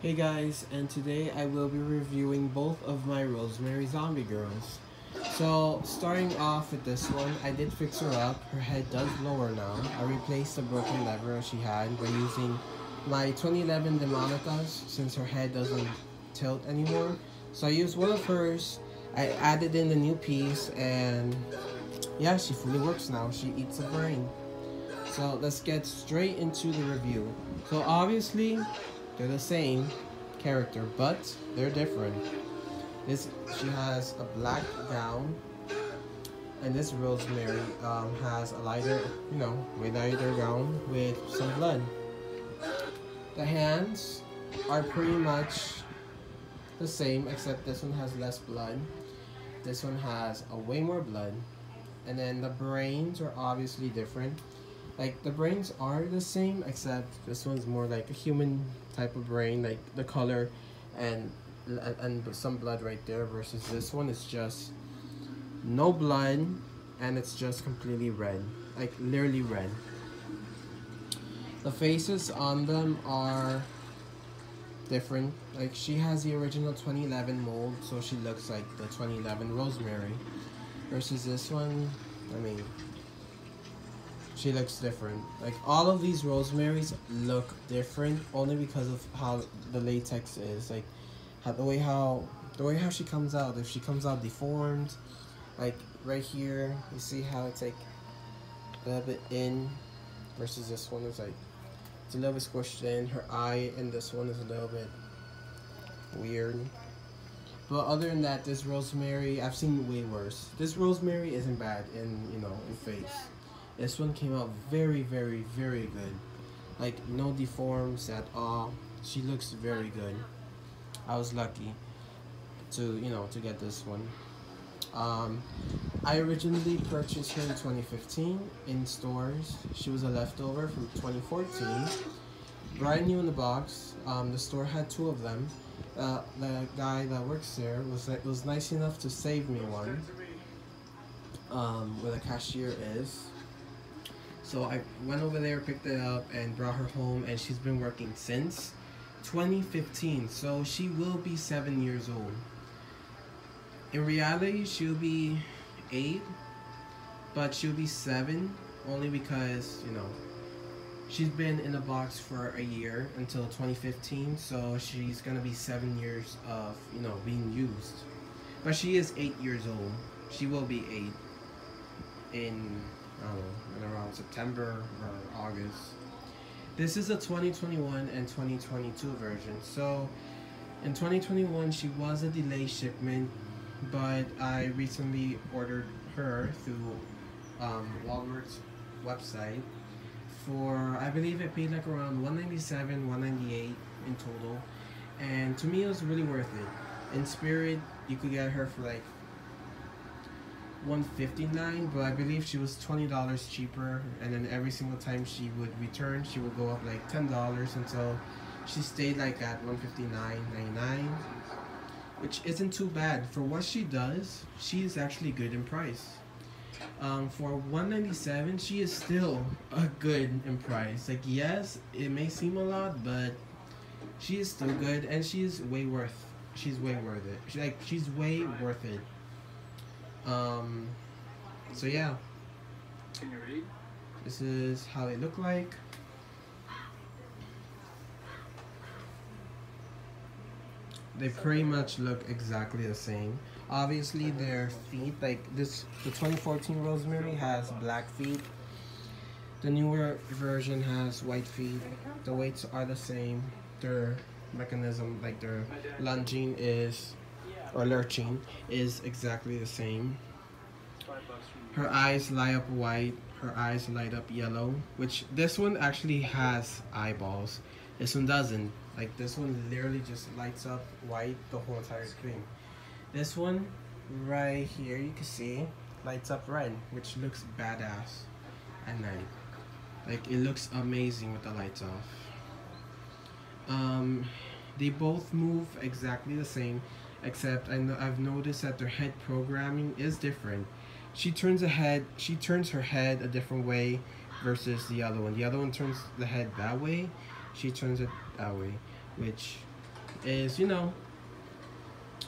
Hey guys, and today I will be reviewing both of my Rosemary zombie girls. So, starting off with this one, I did fix her up. Her head does lower now. I replaced the broken lever she had by using my 2011 Demonicas since her head doesn't tilt anymore. So I used one of hers, I added in the new piece, and yeah, she fully works now. She eats a brain. So let's get straight into the review. So obviously, they're the same character, but they're different. This She has a black gown, and this Rosemary has a lighter, way lighter gown with some blood. The hands are pretty much the same, except this one has less blood. This one has a way more blood, and then the brains are obviously different. Like, the brains are the same, except this one's more like a human type of brain, like the color and some blood right there, versus this one is just no blood and it's just completely red, like literally red. The faces on them are different. Like, she has the original 2011 mold, so she looks like the 2011 Rosemary, versus this one, she looks different. Like, all of these Rosemaries look different only because of how the latex is. Like, the way how she comes out. If she comes out deformed, like right here, you see how it's like a little bit in, versus this one is like it's a little bit squished in. Her eye in this one is a little bit weird. But other than that, this Rosemary, I've seen way worse. This Rosemary isn't bad in face. This one came out very, very, very good. Like, no deforms at all. She looks very good. I was lucky to get this one. I originally purchased her in 2015 in stores. She was a leftover from 2014. Brand new in the box. The store had two of them. The guy that works there was nice enough to save me one. Where the cashier is. So I went over there, picked it up, and brought her home, and she's been working since 2015. So she will be 7 years old. In reality, she'll be 8, but she'll be 7 only because, she's been in the box for a year until 2015. So she's gonna be 7 years of, being used. But she is 8 years old. She will be 8 in around September or August. This is a 2021 and 2022 version. So in 2021, she was a delay shipment, but I recently ordered her through Walmart's website for, I believe I paid like around $197, $198 in total, and to me it was really worth it. In Spirit, you could get her for like $159, but I believe she was $20 cheaper, and then every single time she would return, she would go up like $10 until she stayed like at $159.99, which isn't too bad for what she does. She is actually good in price. For $197, she is still a good in price. Like, yes, it may seem a lot, but she is still good, and she's way worth it. She's way worth it. So yeah, Can you read? this is how they look like. They pretty much look exactly the same. Obviously, their feet, like this, the 2014 Rosemary has black feet. The newer version has white feet. The weights are the same. Their mechanism, like their lunging lurching is exactly the same. Her eyes light up white. Her eyes light up yellow, which this one actually has eyeballs. This one doesn't. Like, this one literally just lights up white the whole entire screen. This one right here, you can see, lights up red, which looks badass at night. Like, it looks amazing with the lights off. They both move exactly the same, except I've noticed that their head programming is different. She turns her head a different way versus the other one. The other one turns the head that way. She turns it that way, which is,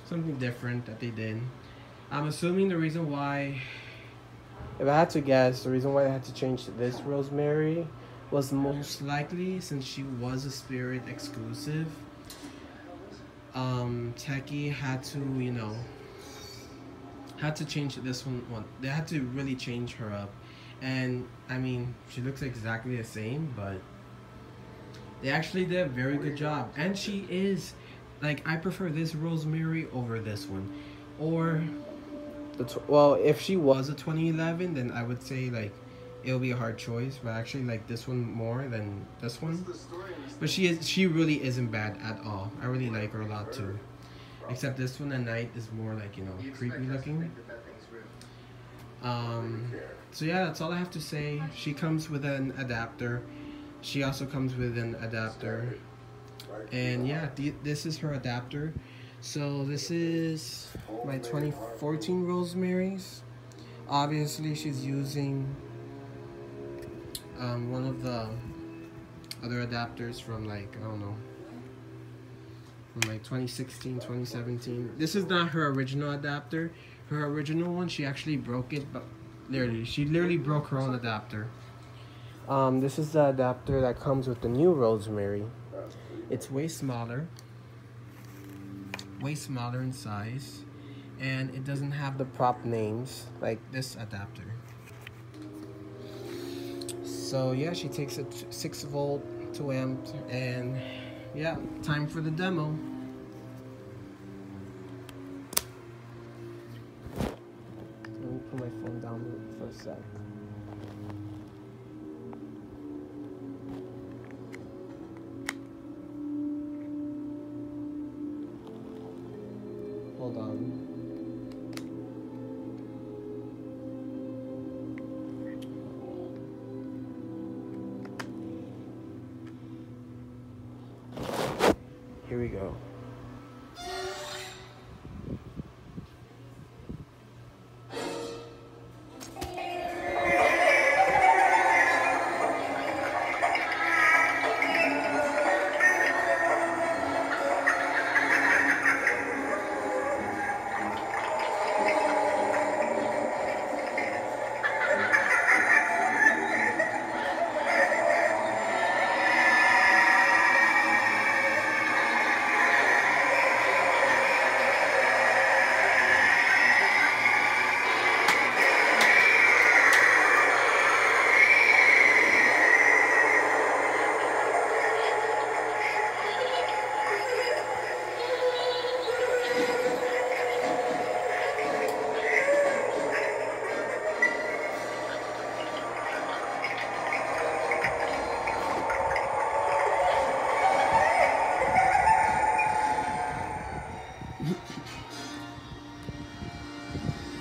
something different that they did. I'm assuming the reason why, if I had to guess, the reason why they had to change this Rosemary was most likely since she was a Spirit exclusive. Techie had to, had to change this one. They had to really change her up, and I mean, she looks exactly the same, but they actually did a very good job. And she is, like, I prefer this Rosemary over this one, or well, if she was a 2011, then I would say like it'll be a hard choice. But I actually like this one more than this one. But she really isn't bad at all. I really like her a lot too. Except this one at night is more like, creepy looking. So yeah, that's all I have to say. She comes with an adapter. She also comes with an adapter. And yeah, this is her adapter. So this is my 2014 Rosemary's. Obviously, she's using one of the other adapters from, like, I don't know, from like 2016, 2017. This is not her original adapter. Her original one, she actually broke it, but she literally broke her own adapter. This is the adapter that comes with the new Rosemary. It's way smaller in size, and it doesn't have the prop names like this adapter. So yeah, she takes a 6-volt 2-amp, and yeah, time for the demo. Let me put my phone down for a sec. Hold on. Here we go.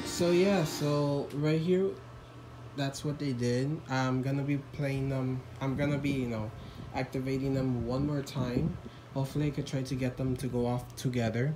So yeah, so right here, that's what they did. I'm gonna be playing them. I'm gonna be, activating them one more time. Hopefully I could try to get them to go off together.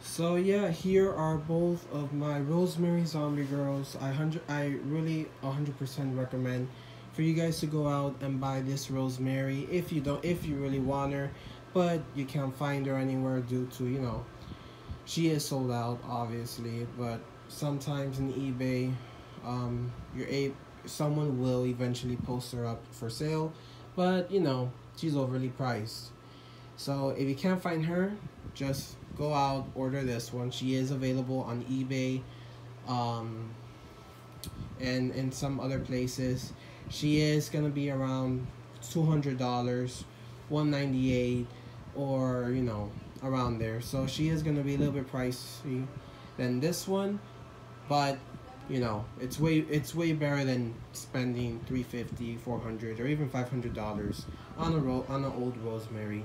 So yeah, here are both of my Rosemary Zombie Girls. I really 100% recommend for you guys to go out and buy this Rosemary if you really want her, but you can't find her anywhere due to, she is sold out obviously, but sometimes in eBay, someone will eventually post her up for sale, but she's overly priced. So if you can't find her, just go out, order this one. She is available on eBay, um, and in some other places. She is gonna be around $200, 198, or around there. So she is gonna be a little bit pricey than this one, but it's way better than spending 350, 400, or even $500 on on an old Rosemary.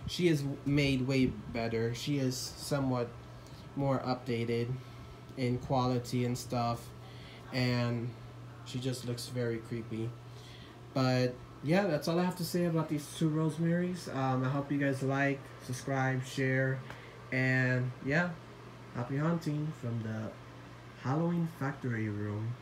She is made way better. She is somewhat more updated in quality and stuff, and she just looks very creepy. But yeah, that's all I have to say about these two Rosemaries. I hope you guys like, subscribe, share, and yeah, happy hunting from the Halloween Factory Room.